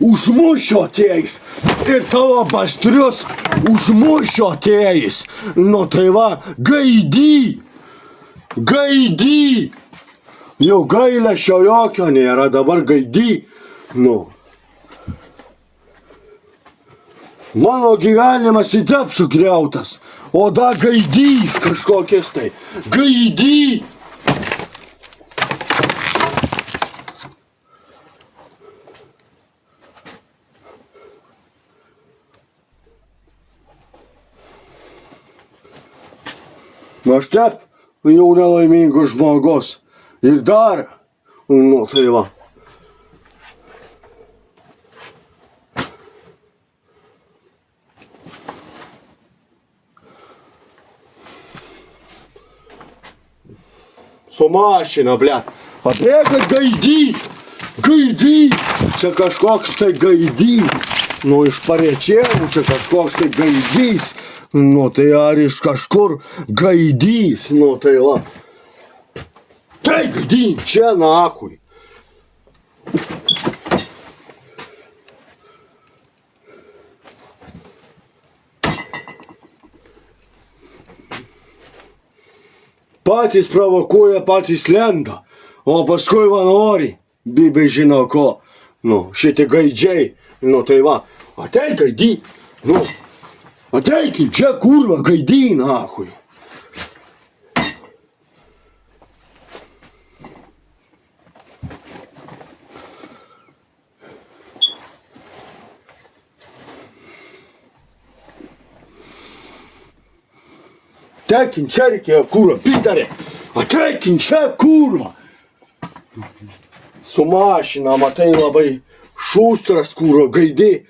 užmušio atėjęs. Ir tavo bastrius užmušio atėjęs. Nu tai va, gaidy. Gaidy. Jau gailesčio jokio nėra, dabar gaidy. Nu. Mano gyvenimas įtep sugriautas. O da gaidys kažkokias tai. Gaidy. Aš taip jau nelaimingas žmogus. Ir dar, nu tai va. Su mašina, blet. Pabėga gaidy. Gaidy. Čia kažkoks tai gaidys. Nu iš Parėčėnų čia kažkoks tai gaidys. Nu tai ar iš kažkur gaidys. Nu tai va. Tai gaidyn, čia nakui. Patys provokuoja, patys lenda. O paskui va nori. Bibai žino ko. Nu, šitie gaidžiai. Nu tai va. Ateik gaidy. Nu. Ateikim čia kurva gaidy, nahui. Ateikim čia reikėjo kurva, pitarė. Ateikim čia kurva. Su mašina, matai labai šustras kurva, gaidė.